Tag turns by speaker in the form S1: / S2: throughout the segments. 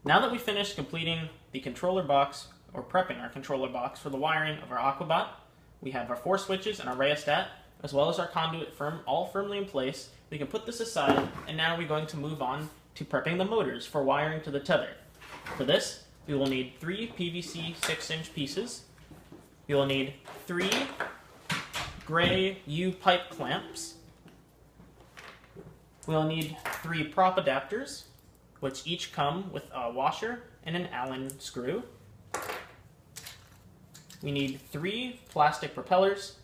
S1: Now that we finished completing the controller box, or prepping our controller box for the wiring of our Aquabot, we have our 4 switches and our rheostat, as well as our conduit all firmly in place. We can put this aside, and now we're going to move on to prepping the motors for wiring to the tether. For this, we will need 3 PVC 6-inch pieces. We will need 3 gray U-pipe clamps. We'll need 3 prop adapters, which each come with a washer and an Allen screw. We need 3 plastic propellers.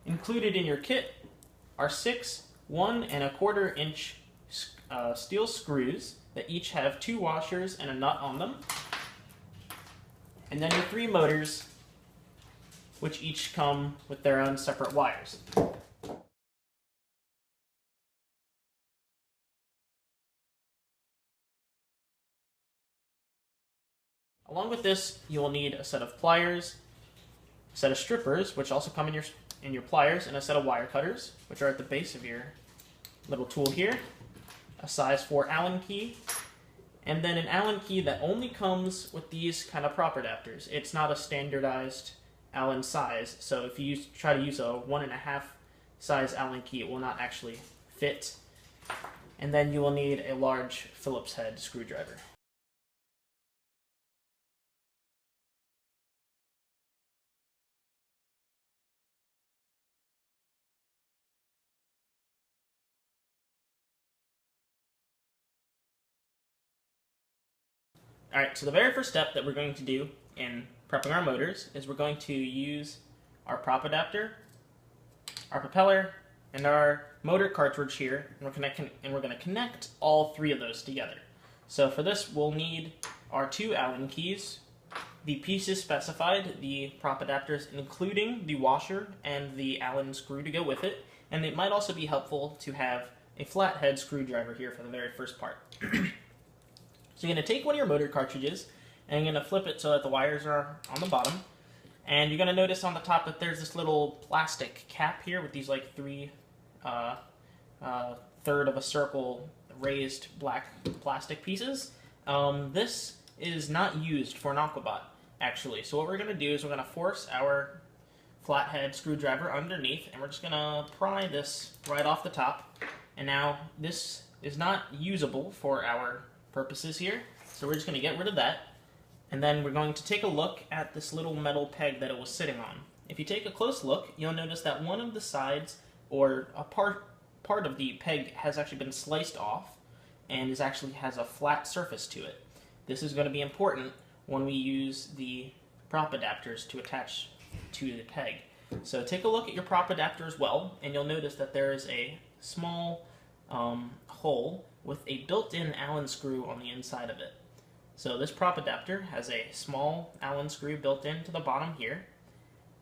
S1: Included in your kit are 6 1 1/4 inch steel screws that each have 2 washers and a nut on them. And then your 3 motors, which each come with their own separate wires. Along with this, you will need a set of pliers, a set of strippers, which also come in your pliers, and a set of wire cutters, which are at the base of your little tool here, a size 4 Allen key, and then an Allen key that only comes with these kind of prop adapters. It's not a standardized Allen size, so if you try to use a 1.5 size Allen key, it will not actually fit. And then you will need a large Phillips head screwdriver. Alright, so the very first step that we're going to do in prepping our motors is we're going to use our prop adapter, our propeller, and our motor cartridge here, and we're going to connect all 3 of those together. So for this, we'll need our 2 Allen keys, the pieces specified, the prop adapters, including the washer and the Allen screw to go with it, and it might also be helpful to have a flathead screwdriver here for the very first part. So you're going to take one of your motor cartridges, and you're going to flip it so that the wires are on the bottom. And you're going to notice on the top that there's this little plastic cap here with these like 3 third of a circle raised black plastic pieces. This is not used for an Aquabot, actually. So what we're going to do is we're going to force our flathead screwdriver underneath, and we're just going to pry this right off the top. And now this is not usable for our purposes here, so we're just going to get rid of that, and then we're going to take a look at this little metal peg that it was sitting on. If you take a close look, you'll notice that one of the sides, or a part of the peg, has actually been sliced off and has a flat surface to it. This is going to be important when we use the prop adapters to attach to the peg. So take a look at your prop adapter as well, and you'll notice that there is a small hole with a built-in Allen screw on the inside of it. So this prop adapter has a small Allen screw built into the bottom here,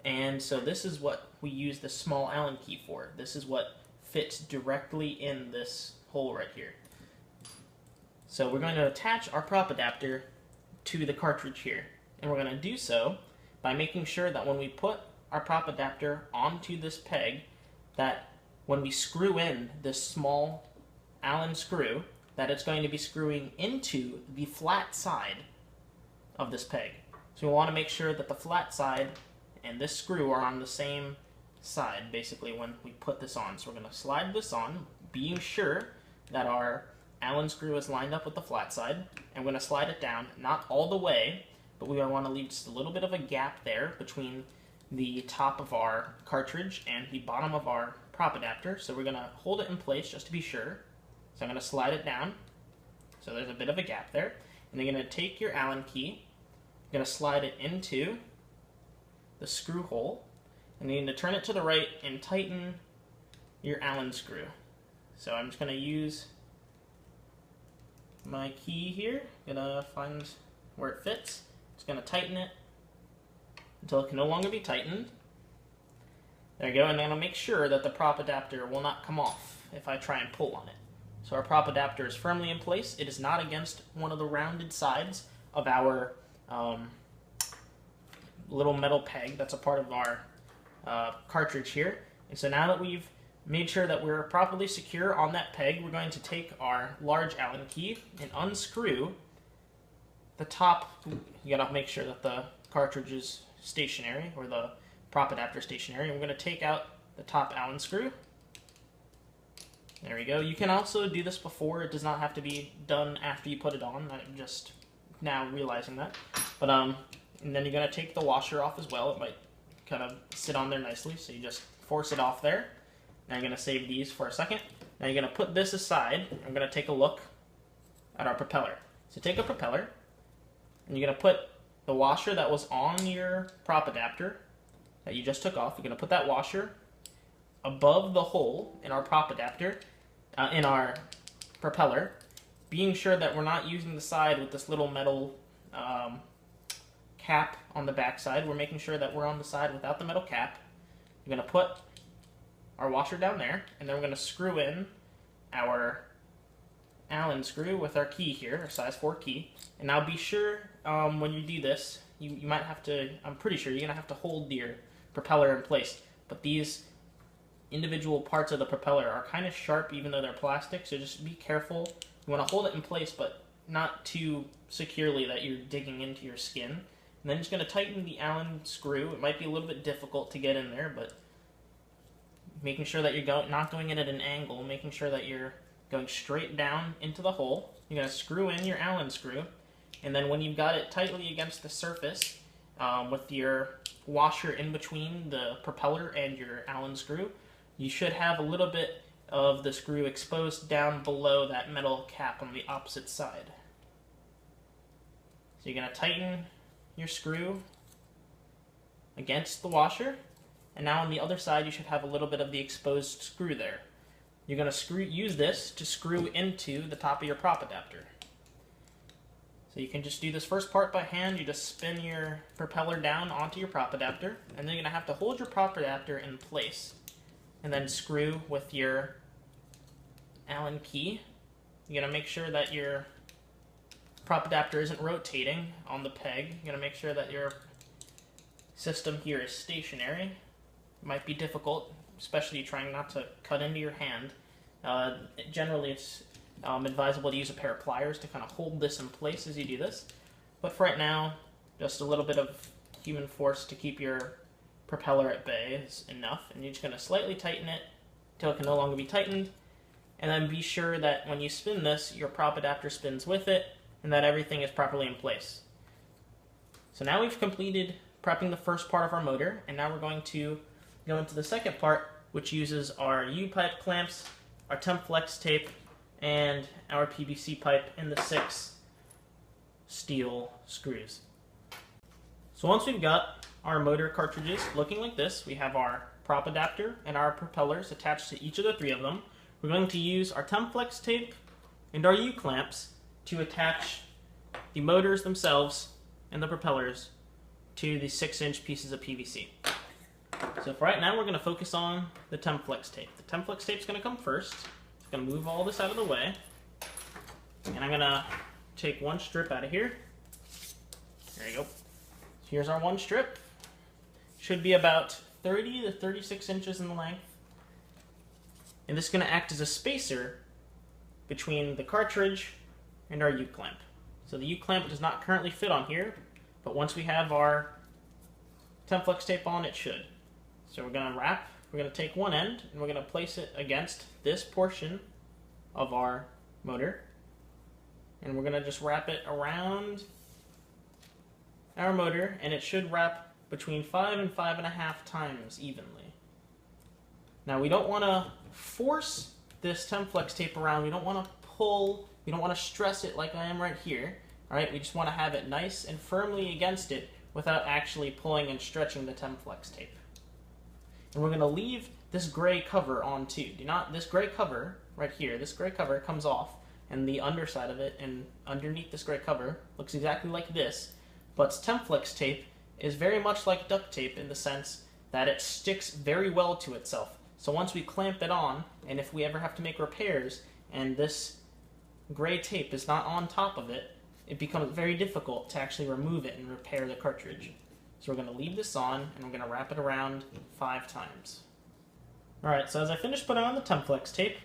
S1: and so this is what we use the small Allen key for. This is what fits directly in this hole right here. So we're going to attach our prop adapter to the cartridge here, and we're going to do so by making sure that when we put our prop adapter onto this peg, that when we screw in this small Allen screw, that it's going to be screwing into the flat side of this peg. So we want to make sure that the flat side and this screw are on the same side, basically, when we put this on. So we're going to slide this on, being sure that our Allen screw is lined up with the flat side, and we're going to slide it down, not all the way, but we want to leave just a little bit of a gap there between the top of our cartridge and the bottom of our prop adapter. So we're going to hold it in place just to be sure. So I'm going to slide it down, so there's a bit of a gap there. And you're going to take your Allen key, you're going to slide it into the screw hole, and you're going to turn it to the right and tighten your Allen screw. So I'm just going to use my key here, I'm going to find where it fits, just going to tighten it until it can no longer be tightened. There you go, and I'm going to make sure that the prop adapter will not come off if I try and pull on it. So our prop adapter is firmly in place. It is not against one of the rounded sides of our little metal peg that's a part of our cartridge here. And so now that we've made sure that we're properly secure on that peg, we're going to take our large Allen key and unscrew the top. You gotta make sure that the cartridge is stationary, or the prop adapter stationary. And we're gonna take out the top Allen screw. There we go. You can also do this before. It does not have to be done after you put it on. I'm just now realizing that. But and then you're gonna take the washer off as well. It might kind of sit on there nicely, so you just force it off there. Now you're gonna save these for a second. Now you're gonna put this aside. I'm gonna take a look at our propeller. So take a propeller, and you're gonna put the washer that was on your prop adapter that you just took off. You're gonna put that washer above the hole in our prop adapter, in our propeller, being sure that we're not using the side with this little metal cap on the back side. We're making sure that we're on the side without the metal cap. You're going to put our washer down there, and then we're going to screw in our Allen screw with our key here, our size 4 key. And now be sure when you do this, you might have to, I'm pretty sure you're going to have to hold your propeller in place. But these individual parts of the propeller are kind of sharp even though they're plastic, so just be careful. You want to hold it in place, but not too securely that you're digging into your skin. And then just going to tighten the Allen screw. It might be a little bit difficult to get in there, but making sure that you're not going in at an angle, making sure that you're going straight down into the hole. You're going to screw in your Allen screw, and then when you've got it tightly against the surface, with your washer in between the propeller and your Allen screw, you should have a little bit of the screw exposed down below that metal cap on the opposite side. So you're going to tighten your screw against the washer, and now on the other side you should have a little bit of the exposed screw there. You're going to use this to screw into the top of your prop adapter. So you can just do this first part by hand. You just spin your propeller down onto your prop adapter, and then you're going to have to hold your prop adapter in place and then screw with your Allen key. You're going to make sure that your prop adapter isn't rotating on the peg. You're going to make sure that your system here is stationary. It might be difficult, especially trying not to cut into your hand. Generally, it's advisable to use a pair of pliers to kind of hold this in place as you do this. But for right now, just a little bit of human force to keep your propeller at bay is enough. And you're just going to slightly tighten it until it can no longer be tightened. And then be sure that when you spin this, your prop adapter spins with it, and that everything is properly in place. So now we've completed prepping the first part of our motor, and now we're going to go into the second part, which uses our U-pipe clamps, our temp flex tape, and our PVC pipe and the 6 steel screws. So once we've got our motor cartridges looking like this, we have our prop adapter and our propellers attached to each of the 3 of them. We're going to use our temp flex tape and our U-clamps to attach the motors themselves and the propellers to the 6-inch pieces of PVC. So for right now, we're going to focus on the temp flex tape. The temp flex tape is going to come first. I'm going to move all this out of the way, and I'm going to take one strip out of here. There you go. So here's our one strip. Should be about 30 to 36 inches in length. And this is going to act as a spacer between the cartridge and our U-clamp. So the U-clamp does not currently fit on here, but once we have our temp flex tape on, it should. So we're going to take one end, and we're going to place it against this portion of our motor. And we're going to just wrap it around our motor, and it should wrap between 5 and 5.5 times evenly. Now we don't want to force this temp flex tape around. We don't want to pull. We don't want to stress it like I am right here. All right, we just want to have it nice and firmly against it without actually pulling and stretching the temp flex tape. And we're going to leave this gray cover on too. This gray cover right here, this gray cover comes off, and the underside of it and underneath this gray cover looks exactly like this, but temp flex tape is very much like duct tape in the sense that it sticks very well to itself. So once we clamp it on, and if we ever have to make repairs, and this gray tape is not on top of it, it becomes very difficult to actually remove it and repair the cartridge. So we're going to leave this on, and we're going to wrap it around 5 times. Alright, so as I finish putting on the Temflex tape,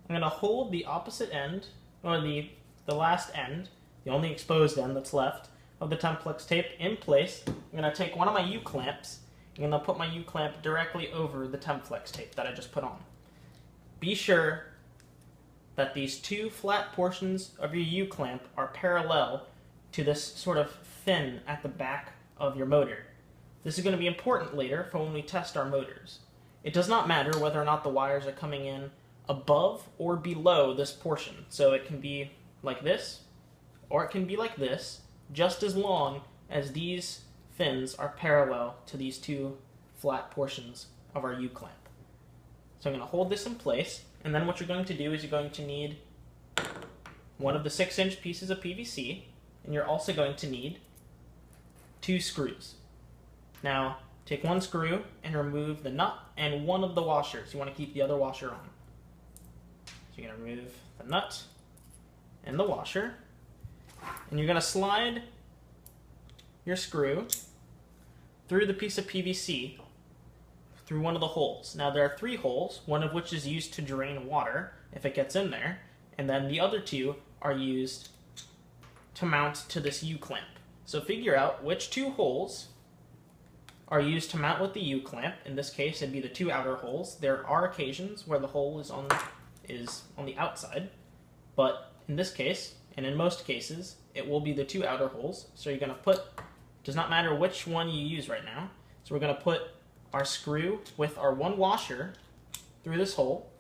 S1: I'm going to hold the opposite end, or the last end, the only exposed end that's left, of the Temflex tape in place. I'm going to take one of my U-clamps, and I'm going to put my U-clamp directly over the Temflex tape that I just put on. Be sure that these two flat portions of your U-clamp are parallel to this sort of fin at the back of your motor. This is going to be important later for when we test our motors. It does not matter whether or not the wires are coming in above or below this portion. So it can be like this, or it can be like this, just as long as these fins are parallel to these two flat portions of our U-clamp. So I'm going to hold this in place, and then what you're going to do is you're going to need one of the 6-inch pieces of PVC, and you're also going to need 2 screws. Now, take one screw and remove the nut and one of the washers. You want to keep the other washer on. So you're going to remove the nut and the washer, and you're going to slide your screw through the piece of PVC through one of the holes. Now there are 3 holes, one of which is used to drain water if it gets in there, and then the other 2 are used to mount to this U-clamp. So figure out which 2 holes are used to mount with the U-clamp. In this case, it'd be the 2 outer holes. There are occasions where the hole is on the outside, but in this case, and in most cases, it will be the 2 outer holes. So you're going to put, does not matter which one you use right now, so we're going to put our screw with our one washer through this hole,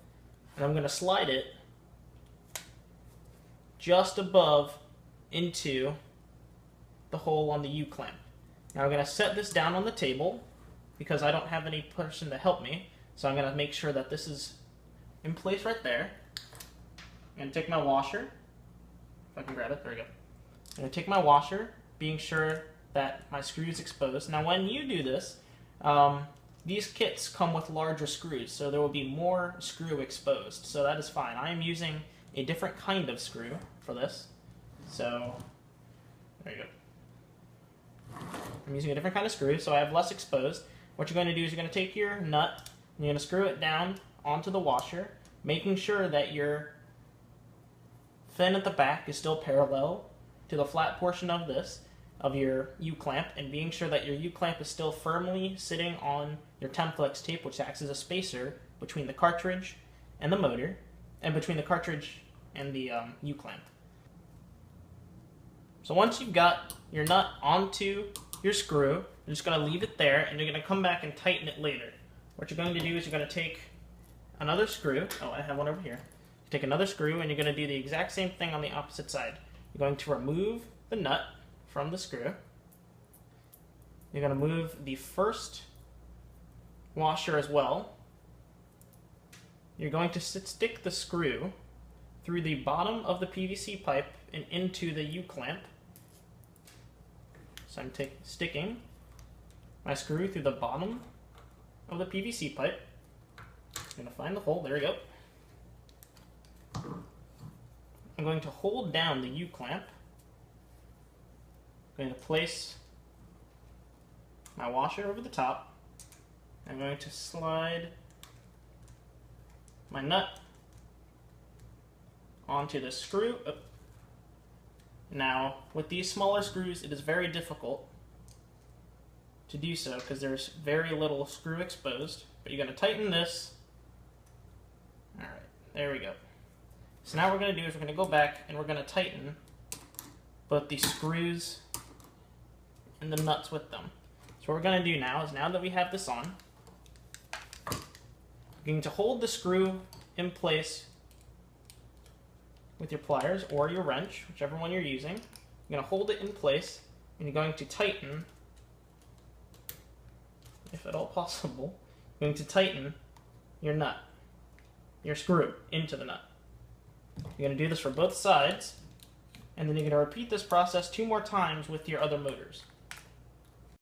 S1: and I'm going to slide it just above into the hole on the U-clamp. Now I'm going to set this down on the table because I don't have any person to help me, so I'm going to make sure that this is in place right there. I'm going to take my washer, if I can grab it, there we go. I'm going to take my washer, being sure that my screw is exposed. Now when you do this, these kits come with larger screws, so there will be more screw exposed, so that is fine. I am using a different kind of screw for this, so there you go. I'm using a different kind of screw, so I have less exposed. What you're going to do is you're going to take your nut, and you're going to screw it down onto the washer, making sure that your fin at the back is still parallel to the flat portion of this, of your U-clamp, and being sure that your U-clamp is still firmly sitting on your Temflex tape, which acts as a spacer between the cartridge and the motor, and between the cartridge and the U-clamp. So once you've got your nut onto your screw, you're just going to leave it there, and you're going to come back and tighten it later. What you're going to do is you're going to take another screw, oh I have one over here, take another screw, and you're going to do the exact same thing on the opposite side. You're going to remove the nut from the screw. You're going to move the first washer as well. You're going to stick the screw through the bottom of the PVC pipe and into the U-clamp. So I'm sticking my screw through the bottom of the PVC pipe. I'm going to find the hole, there we go. I'm going to hold down the U-clamp. I'm going to place my washer over the top. I'm going to slide my nut onto the screw. Oh. Now, with these smaller screws, it is very difficult to do so because there's very little screw exposed. But you're going to tighten this. Alright, there we go. So now what we're going to do is we're going to go back and we're going to tighten both the screws and the nuts with them. So what we're going to do now is, now that we have this on, you're going to hold the screw in place with your pliers or your wrench, whichever one you're using. You're going to hold it in place, and you're going to tighten, if at all possible, you're going to tighten your nut, your screw, into the nut. You're going to do this for both sides, and then you're going to repeat this process 2 more times with your other motors.